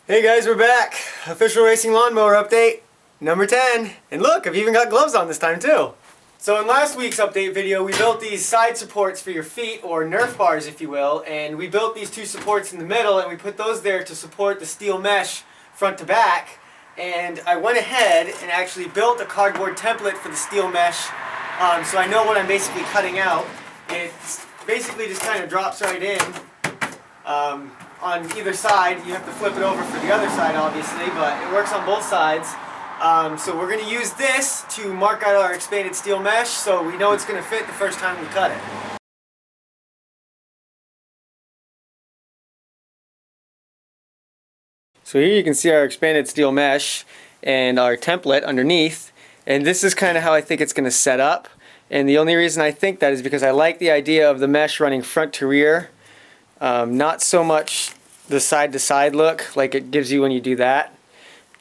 Hey guys, we're back. Official racing lawnmower update, number 10. And look, I've even got gloves on this time too. So in last week's update video, we built these side supports for your feet, or Nerf bars if you will, and we built these two supports in the middle and we put those there to support the steel mesh front to back. And I went ahead and actually built a cardboard template for the steel mesh, so I know what I'm basically cutting out. It basically just kind of drops right in. On either side. You have to flip it over for the other side obviously, but it works on both sides. So we're going to use this to mark out our expanded steel mesh so we know it's going to fit the first time we cut it. So here you can see our expanded steel mesh and our template underneath, and this is kind of how I think it's going to set up. And the only reason I think that is because I like the idea of the mesh running front to rear. Not so much the side-to-side look like it gives you when you do that.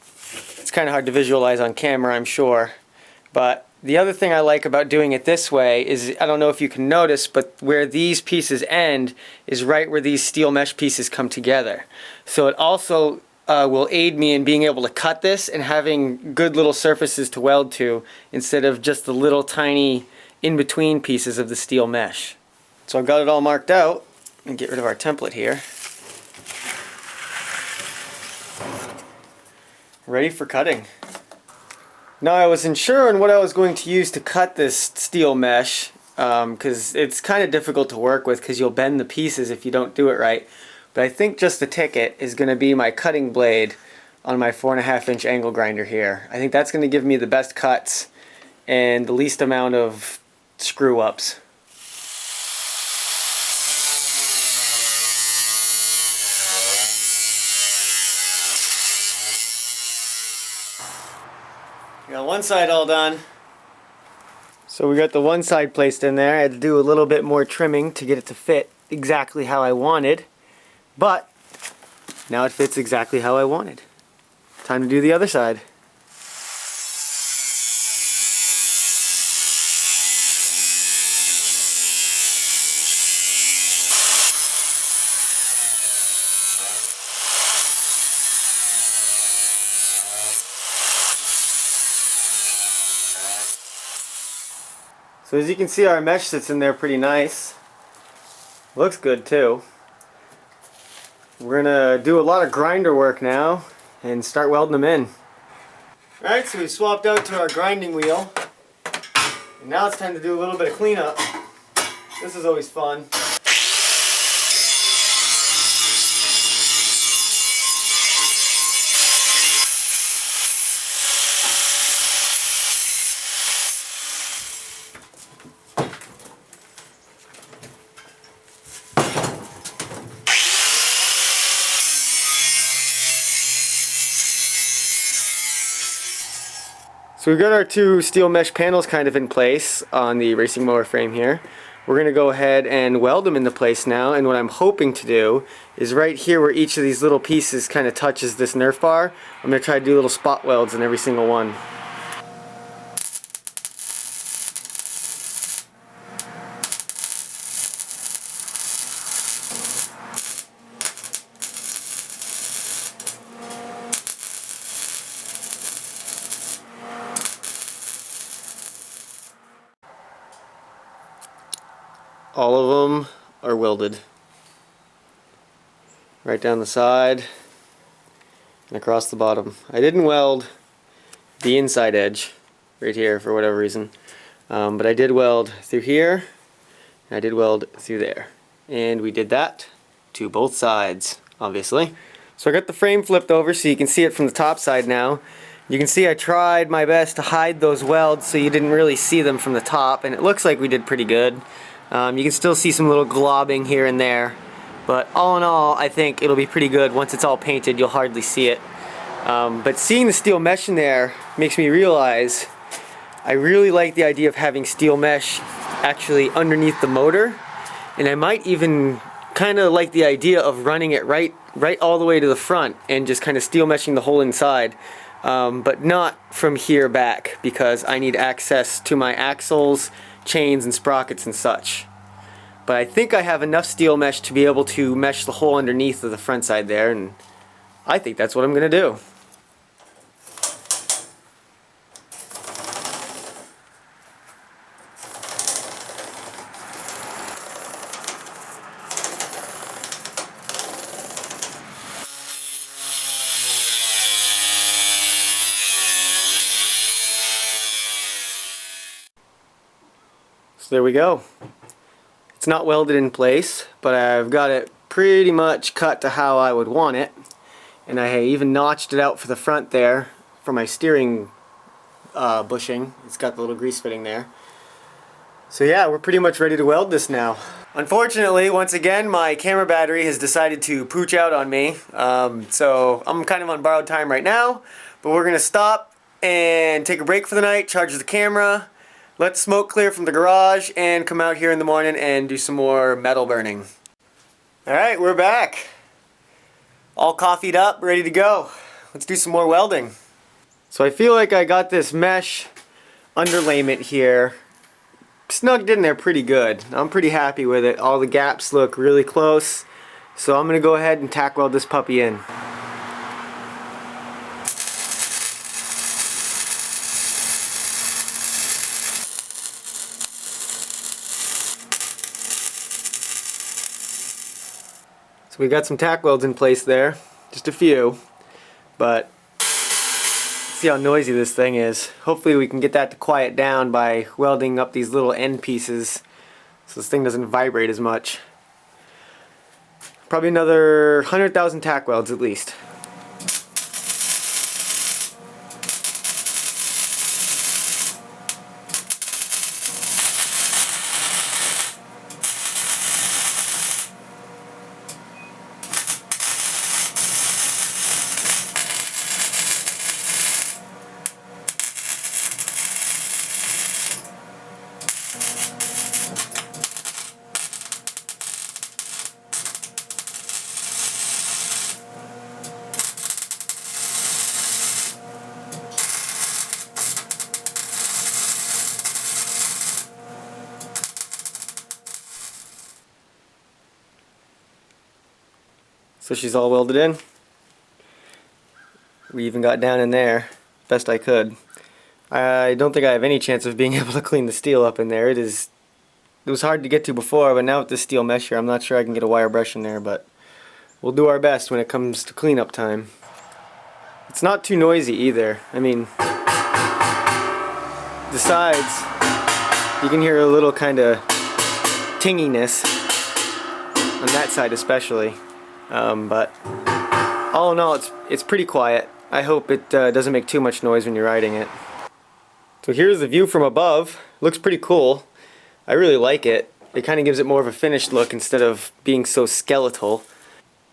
It's kind of hard to visualize on camera, I'm sure. But the other thing I like about doing it this way is, I don't know if you can notice, but where these pieces end is right where these steel mesh pieces come together. So it also will aid me in being able to cut this and having good little surfaces to weld to instead of just the little tiny in-between pieces of the steel mesh. So I've got it all marked out. And get rid of our template here. Ready for cutting. Now I wasn't sure on what I was going to use to cut this steel mesh because it's kind of difficult to work with because you'll bend the pieces if you don't do it right. But I think just the ticket is going to be my cutting blade on my 4.5-inch angle grinder here. I think that's going to give me the best cuts and the least amount of screw ups. Got one side all done. So we got the one side placed in there. I had to do a little bit more trimming to get it to fit exactly how I wanted. But now it fits exactly how I wanted. Time to do the other side. So as you can see, our mesh sits in there pretty nice. Looks good too. We're gonna do a lot of grinder work now and start welding them in. Alright, so we swapped out to our grinding wheel. And now it's time to do a little bit of cleanup. This is always fun. So we've got our two steel mesh panels kind of in place on the racing mower frame here. We're going to go ahead and weld them into place now, and what I'm hoping to do is right here where each of these little pieces kind of touches this Nerf bar, I'm going to try to do little spot welds in every single one. All of them are welded. Right down the side and across the bottom. I didn't weld the inside edge right here for whatever reason. But I did weld through here, and I did weld through there. And we did that to both sides, obviously. So I got the frame flipped over so you can see it from the top side now. You can see I tried my best to hide those welds so you didn't really see them from the top, and it looks like we did pretty good. You can still see some little globbing here and there, but all in all I think it'll be pretty good. Once it's all painted you'll hardly see it. But seeing the steel mesh in there makes me realize I really like the idea of having steel mesh actually underneath the motor, and I might even kind of like the idea of running it right all the way to the front and just kind of steel meshing the whole inside. But not from here back because I need access to my axles, chains and sprockets and such. But I think I have enough steel mesh to be able to mesh the hole underneath of the front side there, and I think that's what I'm gonna do. So there we go. It's not welded in place, but I've got it pretty much cut to how I would want it. And I even notched it out for the front there for my steering bushing. It's got the little grease fitting there. So yeah, we're pretty much ready to weld this now. Unfortunately, once again, my camera battery has decided to pooch out on me. So I'm kind of on borrowed time right now, but we're gonna stop and take a break for the night, charge the camera, let the smoke clear from the garage, and come out here in the morning and do some more metal burning. Alright, we're back. All coffeeed up, ready to go. Let's do some more welding. So I feel like I got this mesh underlayment here snugged in there pretty good. I'm pretty happy with it. All the gaps look really close. So I'm going to go ahead and tack weld this puppy in. So we got some tack welds in place there, just a few, but see how noisy this thing is. Hopefully we can get that to quiet down by welding up these little end pieces so this thing doesn't vibrate as much. Probably another 100,000 tack welds at least. So she's all welded in. We even got down in there best I could. I don't think I have any chance of being able to clean the steel up in there. It was hard to get to before, but now with this steel mesh here, I'm not sure I can get a wire brush in there, but we'll do our best when it comes to cleanup time. It's not too noisy either. I mean, the sides, you can hear a little kind of tinginess on that side especially. But all in all, it's pretty quiet. I hope it doesn't make too much noise when you're riding it. So here's the view from above. Looks pretty cool. I really like it. It kind of gives it more of a finished look instead of being so skeletal.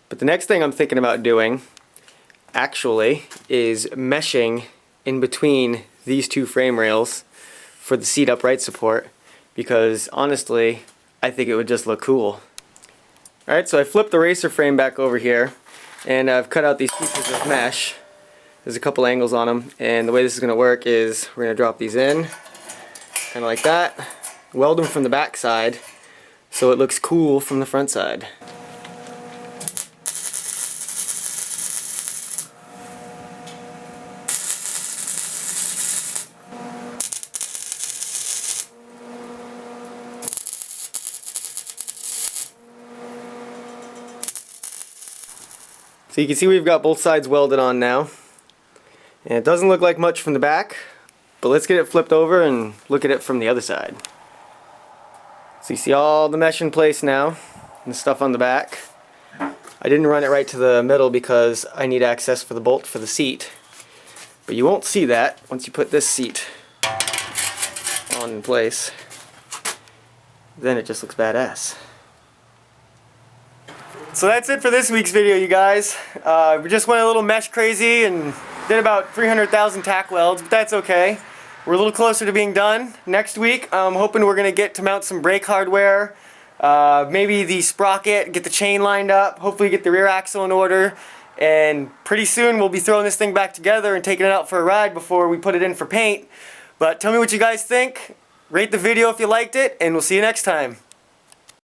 But the next thing I'm thinking about doing, actually, is meshing in between these two frame rails for the seat upright support, because honestly, I think it would just look cool. Alright, so I flipped the racer frame back over here, and I've cut out these pieces of mesh. There's a couple angles on them, and the way this is going to work is we're going to drop these in, kind of like that, weld them from the back side so it looks cool from the front side. So you can see we've got both sides welded on now. And it doesn't look like much from the back, but let's get it flipped over and look at it from the other side. So you see all the mesh in place now, and the stuff on the back. I didn't run it right to the middle because I need access for the bolt for the seat. But you won't see that once you put this seat on in place. Then it just looks badass. So that's it for this week's video, you guys. We just went a little mesh crazy and did about 300,000 tack welds, but that's okay. We're a little closer to being done. Next week, I'm hoping we're going to get to mount some brake hardware, maybe the sprocket, get the chain lined up, hopefully get the rear axle in order, and pretty soon we'll be throwing this thing back together and taking it out for a ride before we put it in for paint. But tell me what you guys think. Rate the video if you liked it, and we'll see you next time.